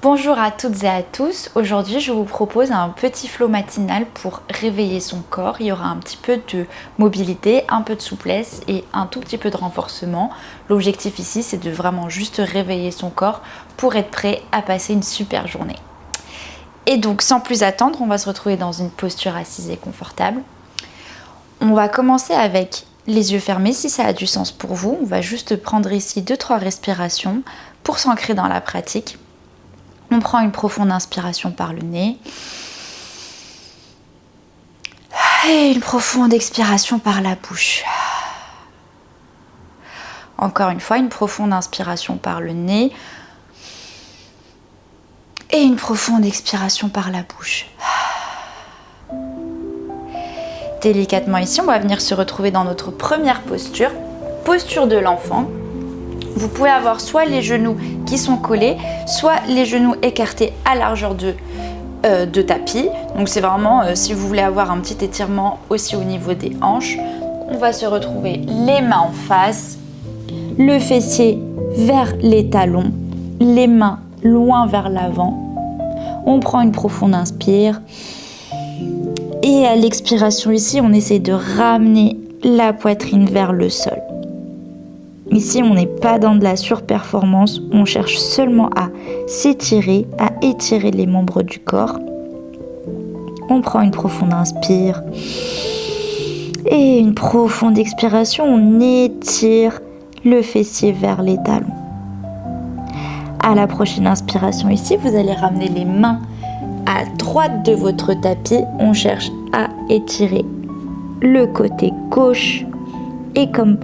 Bonjour à toutes et à tous, aujourd'hui je vous propose un petit flow matinal pour réveiller son corps. Il y aura un petit peu de mobilité, un peu de souplesse et un tout petit peu de renforcement. L'objectif ici c'est de vraiment juste réveiller son corps pour être prêt à passer une super journée. Et donc sans plus attendre, on va se retrouver dans une posture assise et confortable. On va commencer avec les yeux fermés si ça a du sens pour vous. On va juste prendre ici 2-3 respirations pour s'ancrer dans la pratique. On prend une profonde inspiration par le nez et une profonde expiration par la bouche. Encore une fois, une profonde inspiration par le nez et une profonde expiration par la bouche. Délicatement ici, on va venir se retrouver dans notre première posture, posture de l'enfant. Vous pouvez avoir soit les genoux qui sont collés, soit les genoux écartés à largeur de tapis. Donc c'est vraiment si vous voulez avoir un petit étirement aussi au niveau des hanches. On va se retrouver les mains en face, le fessier vers les talons, les mains loin vers l'avant. On prend une profonde inspire. Et à l'expiration ici, on essaie de ramener la poitrine vers le sol. Ici, on n'est pas dans de la surperformance, on cherche seulement à s'étirer, à étirer les membres du corps. On prend une profonde inspire et une profonde expiration, on étire le fessier vers les talons. À la prochaine inspiration ici, vous allez ramener les mains à droite de votre tapis, on cherche à étirer le côté gauche et comme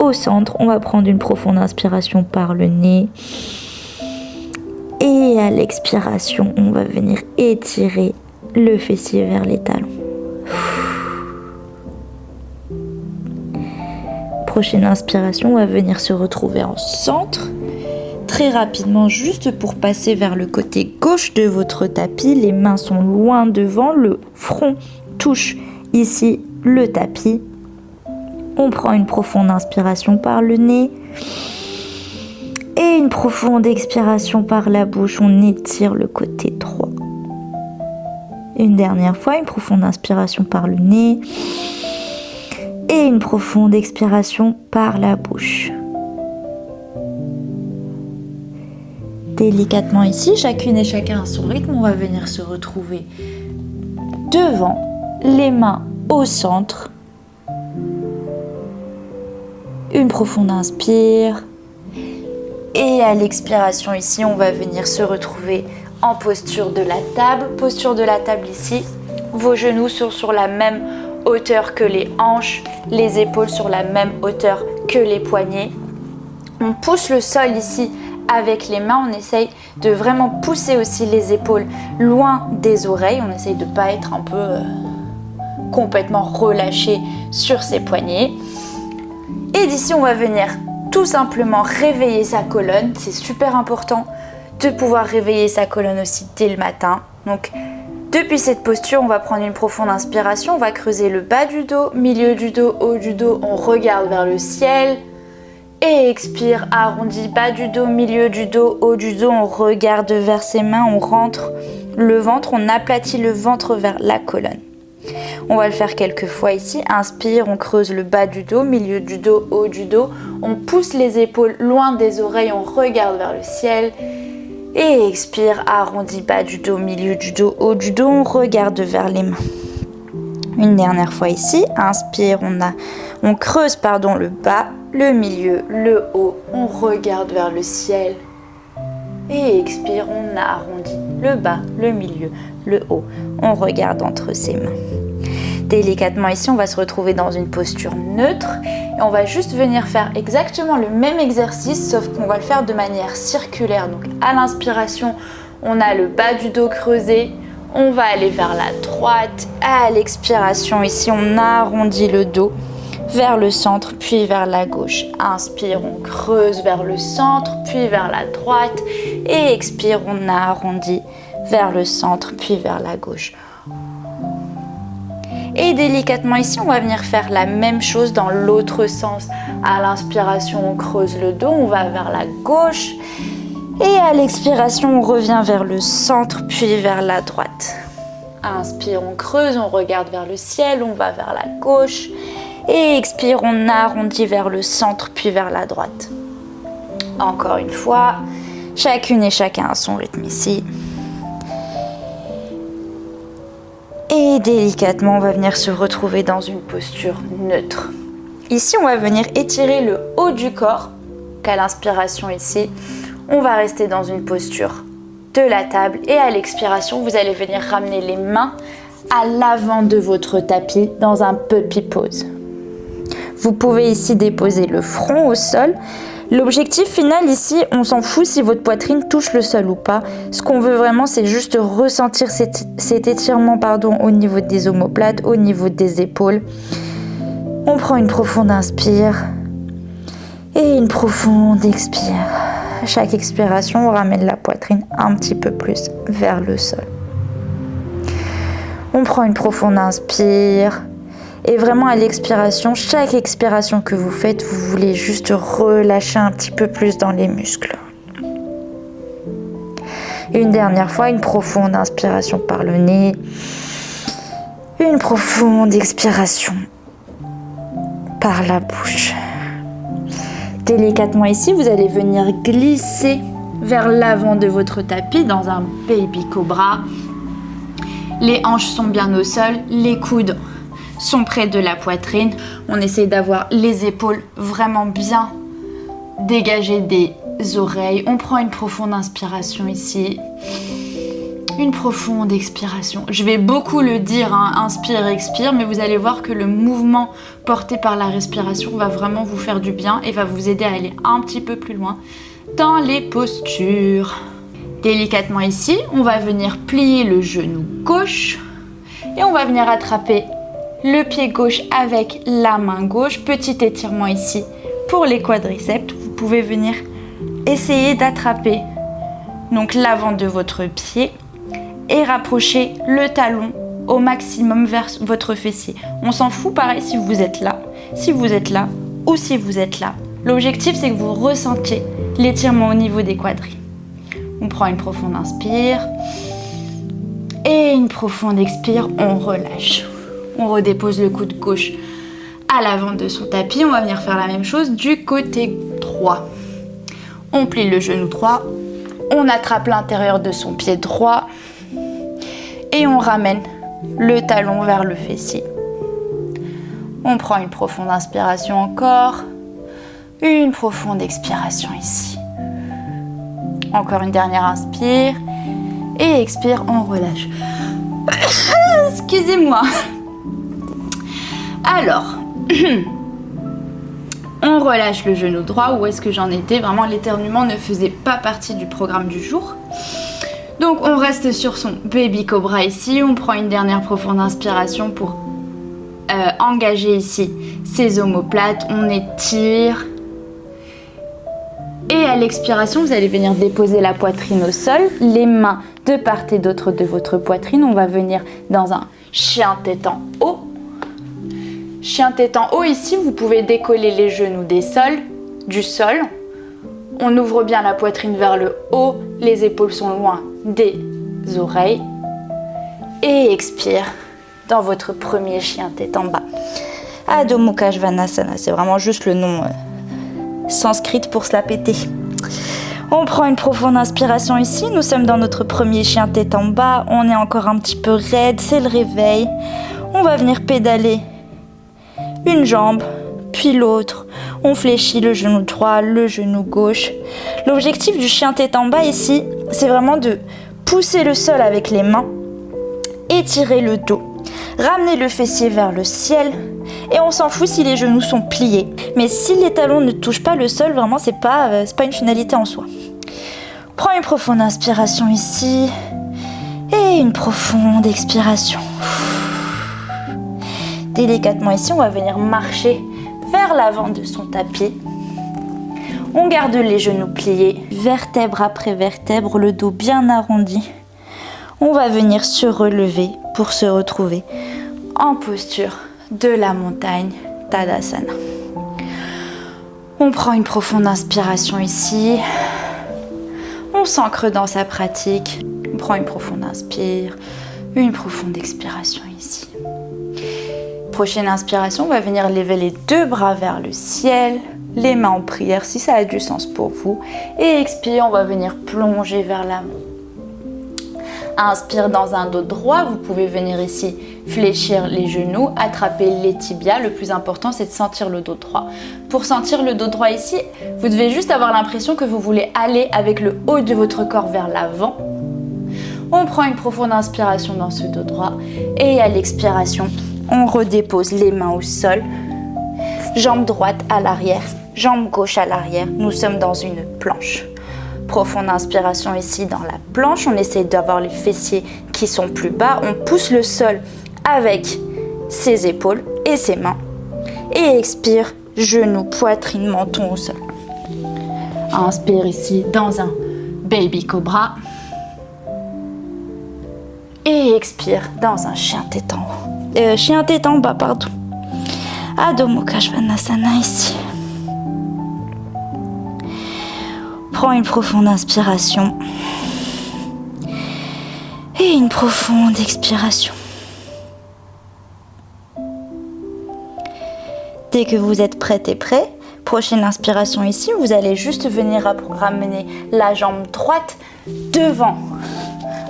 au centre, on va prendre une profonde inspiration par le nez et à l'expiration, on va venir étirer le fessier vers les talons. Prochaine inspiration, on va venir se retrouver en centre. Très rapidement, juste pour passer vers le côté gauche de votre tapis, les mains sont loin devant, le front touche ici le tapis. On prend une profonde inspiration par le nez et une profonde expiration par la bouche. On étire le côté droit. Une dernière fois, une profonde inspiration par le nez et une profonde expiration par la bouche. Délicatement ici, chacune et chacun à son rythme, on va venir se retrouver devant, les mains au centre. Une profonde inspire et à l'expiration ici, on va venir se retrouver en posture de la table. Posture de la table ici, vos genoux sont sur la même hauteur que les hanches, les épaules sur la même hauteur que les poignets. On pousse le sol ici avec les mains, on essaye de vraiment pousser aussi les épaules loin des oreilles. On essaye de ne pas être un peu complètement relâché sur ses poignets. Et d'ici, on va venir tout simplement réveiller sa colonne. C'est super important de pouvoir réveiller sa colonne aussi dès le matin. Donc, depuis cette posture, on va prendre une profonde inspiration. On va creuser le bas du dos, milieu du dos, haut du dos. On regarde vers le ciel. Et expire, arrondi, bas du dos, milieu du dos, haut du dos. On regarde vers ses mains. On rentre le ventre. On aplatit le ventre vers la colonne. On va le faire quelques fois ici. Inspire, on creuse le bas du dos, milieu du dos, haut du dos. On pousse les épaules loin des oreilles, on regarde vers le ciel. Et expire, arrondi, bas du dos, milieu du dos, haut du dos. On regarde vers les mains. Une dernière fois ici. Inspire, on creuse le bas, le milieu, le haut. On regarde vers le ciel. Et expire, on arrondit le bas, le milieu, le haut. On regarde entre ses mains. Délicatement ici, on va se retrouver dans une posture neutre et on va juste venir faire exactement le même exercice sauf qu'on va le faire de manière circulaire. Donc à l'inspiration, on a le bas du dos creusé, on va aller vers la droite. À l'expiration ici, on arrondit le dos vers le centre puis vers la gauche. Inspire, on creuse vers le centre puis vers la droite et expire, on arrondit vers le centre puis vers la gauche. Et délicatement ici, on va venir faire la même chose dans l'autre sens. À l'inspiration, on creuse le dos, on va vers la gauche. Et à l'expiration, on revient vers le centre, puis vers la droite. Inspire, on creuse, on regarde vers le ciel, on va vers la gauche. Et expire, on arrondit vers le centre, puis vers la droite. Encore une fois, chacune et chacun à son rythme ici. Et délicatement, on va venir se retrouver dans une posture neutre. Ici, on va venir étirer le haut du corps. Qu'à l'inspiration ici, on va rester dans une posture de la table. Et à l'expiration, vous allez venir ramener les mains à l'avant de votre tapis dans un puppy pose. Vous pouvez ici déposer le front au sol. L'objectif final ici, on s'en fout si votre poitrine touche le sol ou pas. Ce qu'on veut vraiment, c'est juste ressentir cet étirement au niveau des omoplates, au niveau des épaules. On prend une profonde inspire et une profonde expire. À chaque expiration, on ramène la poitrine un petit peu plus vers le sol. On prend une profonde inspire. Et vraiment à l'expiration, chaque expiration que vous faites, vous voulez juste relâcher un petit peu plus dans les muscles. Et une dernière fois, une profonde inspiration par le nez. Une profonde expiration par la bouche. Délicatement ici, vous allez venir glisser vers l'avant de votre tapis dans un baby cobra. Les hanches sont bien au sol, les coudes sont près de la poitrine. On essaie d'avoir les épaules vraiment bien dégagées des oreilles. On prend une profonde inspiration ici. Une profonde expiration. Je vais beaucoup le dire, inspire, expire, mais vous allez voir que le mouvement porté par la respiration va vraiment vous faire du bien et va vous aider à aller un petit peu plus loin dans les postures. Délicatement ici, on va venir plier le genou gauche et on va venir attraper le pied gauche avec la main gauche. Petit étirement ici pour les quadriceps. Vous pouvez venir essayer d'attraper donc l'avant de votre pied et rapprocher le talon au maximum vers votre fessier. On s'en fout pareil si vous êtes là ou si vous êtes là. L'objectif c'est que vous ressentiez l'étirement au niveau des quadris. On prend une profonde inspire et une profonde expire, on relâche. On redépose le coude gauche à l'avant de son tapis. On va venir faire la même chose du côté droit. On plie le genou droit, on attrape l'intérieur de son pied droit et on ramène le talon vers le fessier. On prend une profonde inspiration encore, une profonde expiration ici. Encore une dernière inspire et expire, on relâche. Excusez-moi. Alors, on relâche le genou droit. Où est-ce que j'en étais? Vraiment, l'éternuement ne faisait pas partie du programme du jour. Donc, on reste sur son baby cobra ici. On prend une dernière profonde inspiration pour engager ici ses omoplates. On étire. Et à l'expiration, vous allez venir déposer la poitrine au sol. Les mains de part et d'autre de votre poitrine. On va venir dans un chien tête en haut. Chien tête en haut, ici, vous pouvez décoller les genoux du sol. On ouvre bien la poitrine vers le haut, les épaules sont loin des oreilles. Et expire dans votre premier chien tête en bas. Adho Mukha Svanasana, c'est vraiment juste le nom sanskrit pour se la péter. On prend une profonde inspiration ici, nous sommes dans notre premier chien tête en bas, on est encore un petit peu raide, c'est le réveil. On va venir pédaler une jambe, puis l'autre. On fléchit le genou droit, le genou gauche. L'objectif du chien tête en bas ici, c'est vraiment de pousser le sol avec les mains, étirer le dos, ramener le fessier vers le ciel. Et on s'en fout si les genoux sont pliés. Mais si les talons ne touchent pas le sol, vraiment, c'est pas une finalité en soi. Prends une profonde inspiration ici et une profonde expiration. Délicatement ici, on va venir marcher vers l'avant de son tapis. On garde les genoux pliés, vertèbre après vertèbre, le dos bien arrondi. On va venir se relever pour se retrouver en posture de la montagne, Tadasana. On prend une profonde inspiration ici. On s'ancre dans sa pratique. On prend une profonde inspire, une profonde expiration ici. Prochaine inspiration, on va venir lever les deux bras vers le ciel, les mains en prière si ça a du sens pour vous. Et expire, on va venir plonger vers l'avant. Inspire dans un dos droit, vous pouvez venir ici fléchir les genoux, attraper les tibias. Le plus important, c'est de sentir le dos droit. Pour sentir le dos droit ici, vous devez juste avoir l'impression que vous voulez aller avec le haut de votre corps vers l'avant. On prend une profonde inspiration dans ce dos droit et à l'expiration, on redépose les mains au sol. Jambe droite à l'arrière, jambe gauche à l'arrière. Nous sommes dans une planche. Profonde inspiration ici dans la planche. On essaye d'avoir les fessiers qui sont plus bas. On pousse le sol avec ses épaules et ses mains. Et expire, genoux, poitrine, menton au sol. Inspire ici dans un baby cobra. Et expire dans un chien tête en haut. Chien tête en bas, pardon. Adho Mukha Svanasana ici. Prends une profonde inspiration et une profonde expiration. Dès que vous êtes prête et prêt, prochaine inspiration ici, vous allez juste venir ramener la jambe droite devant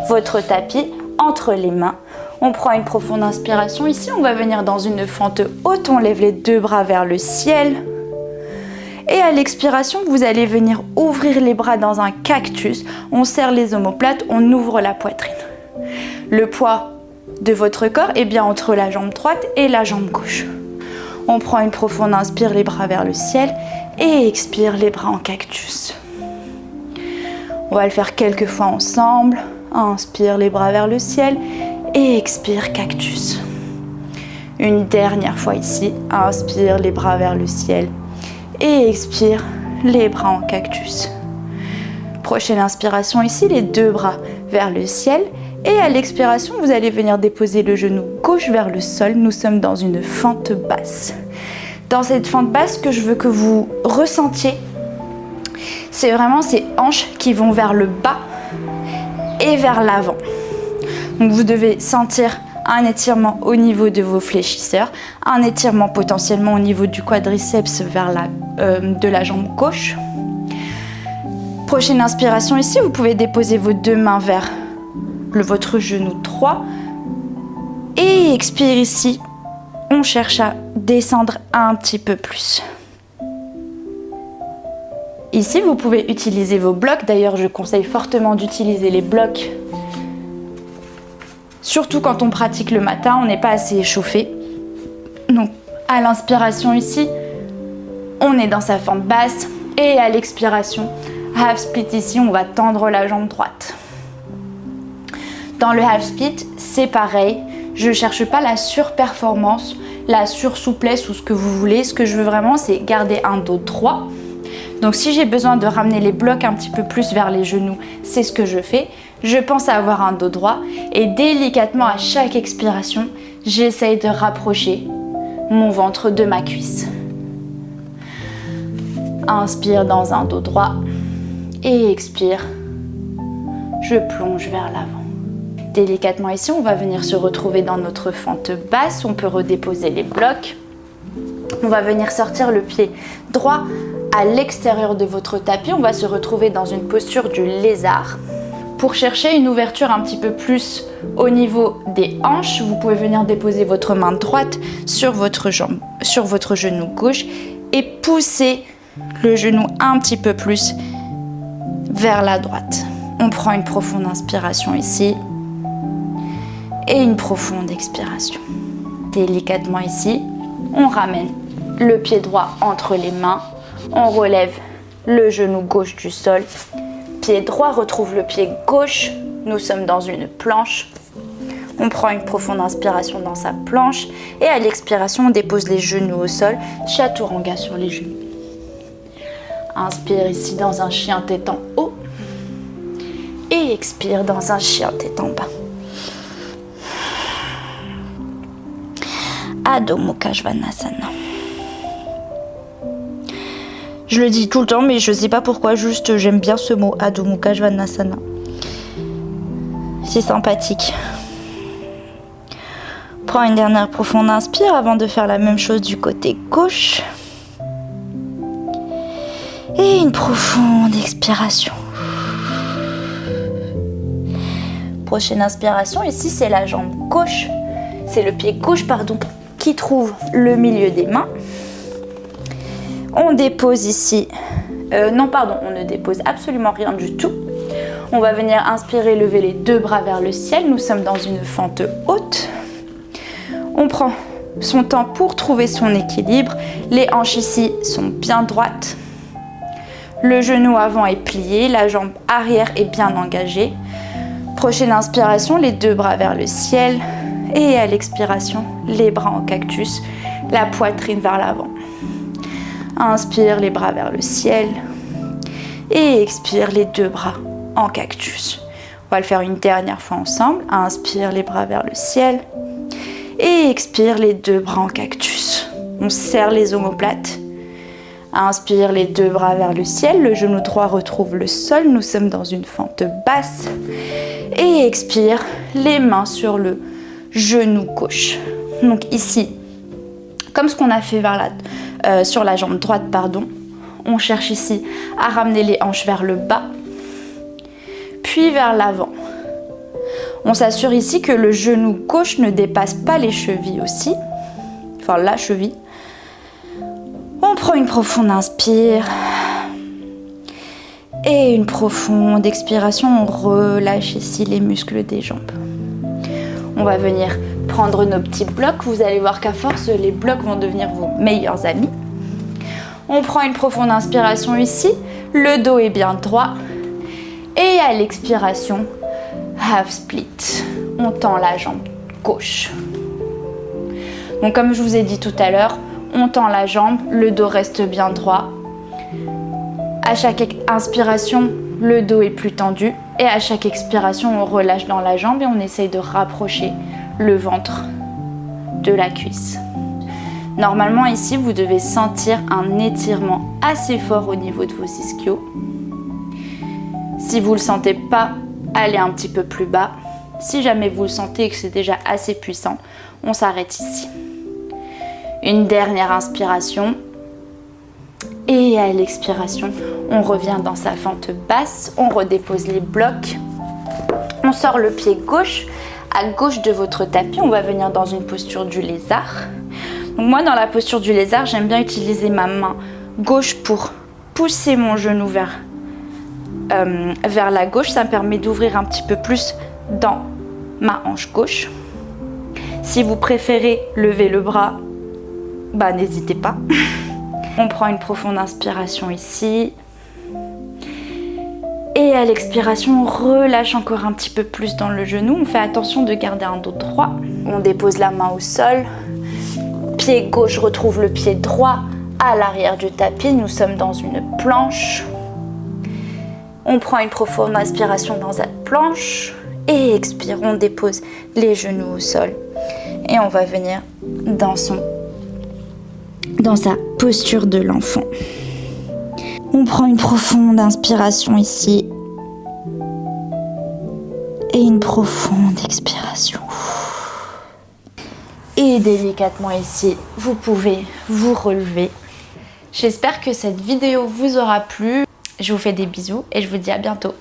votre tapis, entre les mains. On prend une profonde inspiration ici, on va venir dans une fente haute, on lève les deux bras vers le ciel. Et à l'expiration, vous allez venir ouvrir les bras dans un cactus. On serre les omoplates, on ouvre la poitrine. Le poids de votre corps est bien entre la jambe droite et la jambe gauche. On prend une profonde inspire, les bras vers le ciel et expire les bras en cactus. On va le faire quelques fois ensemble. Inspire les bras vers le ciel et expire cactus. Une dernière fois ici. Inspire les bras vers le ciel. Et expire les bras en cactus. Prochaine inspiration ici, les deux bras vers le ciel. Et à l'expiration, vous allez venir déposer le genou gauche vers le sol. Nous sommes dans une fente basse. Dans cette fente basse, ce que je veux que vous ressentiez, c'est vraiment ces hanches qui vont vers le bas et vers l'avant. Donc vous devez sentir un étirement au niveau de vos fléchisseurs, un étirement potentiellement au niveau du quadriceps vers de la jambe gauche. Prochaine inspiration ici, vous pouvez déposer vos deux mains vers votre genou droit. Et expire ici, on cherche à descendre un petit peu plus. Ici, vous pouvez utiliser vos blocs. D'ailleurs, je conseille fortement d'utiliser les blocs. Surtout quand on pratique le matin, on n'est pas assez échauffé. Donc, à l'inspiration ici, on est dans sa fente basse. Et à l'expiration, half split ici, on va tendre la jambe droite. Dans le half split, c'est pareil. Je ne cherche pas la surperformance, la sursouplesse ou ce que vous voulez. Ce que je veux vraiment, c'est garder un dos droit. Donc si j'ai besoin de ramener les blocs un petit peu plus vers les genoux, c'est ce que je fais. Je pense à avoir un dos droit et délicatement à chaque expiration, j'essaye de rapprocher mon ventre de ma cuisse. Inspire dans un dos droit et expire. Je plonge vers l'avant. Délicatement ici, on va venir se retrouver dans notre fente basse. On peut redéposer les blocs. On va venir sortir le pied droit à l'extérieur de votre tapis. On va se retrouver dans une posture du lézard. Pour chercher une ouverture un petit peu plus au niveau des hanches, vous pouvez venir déposer votre main droite sur votre genou gauche et pousser le genou un petit peu plus vers la droite. On prend une profonde inspiration ici et une profonde expiration. Délicatement ici, on ramène le pied droit entre les mains, on relève le genou gauche du sol, pied droit retrouve le pied gauche, nous sommes dans une planche. On prend une profonde inspiration dans sa planche et à l'expiration, on dépose les genoux au sol, chaturanga sur les genoux. Inspire ici dans un chien tête en haut et expire dans un chien tête en bas. Adho Mukha Svanasana. Je le dis tout le temps, mais je sais pas pourquoi, juste j'aime bien ce mot, Adho Mukha Svanasana. C'est sympathique. Prends une dernière profonde inspire avant de faire la même chose du côté gauche. Et une profonde expiration. Prochaine inspiration, ici c'est la jambe gauche. C'est le pied gauche, pardon, qui trouve le milieu des mains. On dépose ici... on ne dépose absolument rien du tout. On va venir inspirer, lever les deux bras vers le ciel. Nous sommes dans une fente haute. On prend son temps pour trouver son équilibre. Les hanches ici sont bien droites. Le genou avant est plié, la jambe arrière est bien engagée. Prochaine inspiration, les deux bras vers le ciel. Et à l'expiration, les bras en cactus, la poitrine vers l'avant. Inspire, les bras vers le ciel. Et expire, les deux bras en cactus. On va le faire une dernière fois ensemble. Inspire, les bras vers le ciel. Et expire, les deux bras en cactus. On serre les omoplates. Inspire, les deux bras vers le ciel. Le genou droit retrouve le sol. Nous sommes dans une fente basse. Et expire, les mains sur le genou gauche. Donc ici, comme ce qu'on a fait sur la jambe droite, on cherche ici à ramener les hanches vers le bas, puis vers l'avant. On s'assure ici que le genou gauche ne dépasse pas les chevilles aussi, enfin la cheville. On prend une profonde inspire et une profonde expiration. On relâche ici les muscles des jambes. On va venir prendre nos petits blocs. Vous allez voir qu'à force, les blocs vont devenir vos meilleurs amis. On prend une profonde inspiration ici. Le dos est bien droit. Et à l'expiration, half split. On tend la jambe gauche. Donc comme je vous ai dit tout à l'heure, on tend la jambe, le dos reste bien droit. À chaque inspiration, le dos est plus tendu. Et à chaque expiration, on relâche dans la jambe et on essaye de rapprocher le ventre de la cuisse. Normalement, ici, vous devez sentir un étirement assez fort au niveau de vos ischios. Si vous ne le sentez pas, allez un petit peu plus bas. Si jamais vous le sentez et que c'est déjà assez puissant, on s'arrête ici. Une dernière inspiration. Et à l'expiration, on revient dans sa fente basse. On redépose les blocs. On sort le pied gauche. À gauche de votre tapis, on va venir dans une posture du lézard. Donc moi, dans la posture du lézard, j'aime bien utiliser ma main gauche pour pousser mon genou vers la gauche. Ça me permet d'ouvrir un petit peu plus dans ma hanche gauche. Si vous préférez lever le bras, n'hésitez pas. On prend une profonde inspiration ici. Et à l'expiration, on relâche encore un petit peu plus dans le genou. On fait attention de garder un dos droit. On dépose la main au sol. Pied gauche retrouve le pied droit à l'arrière du tapis. Nous sommes dans une planche. On prend une profonde inspiration dans cette planche. Et expire, on dépose les genoux au sol. Et on va venir dans sa posture de l'enfant. On prend une profonde inspiration ici. Et une profonde expiration. Et délicatement ici, vous pouvez vous relever. J'espère que cette vidéo vous aura plu. Je vous fais des bisous et je vous dis à bientôt.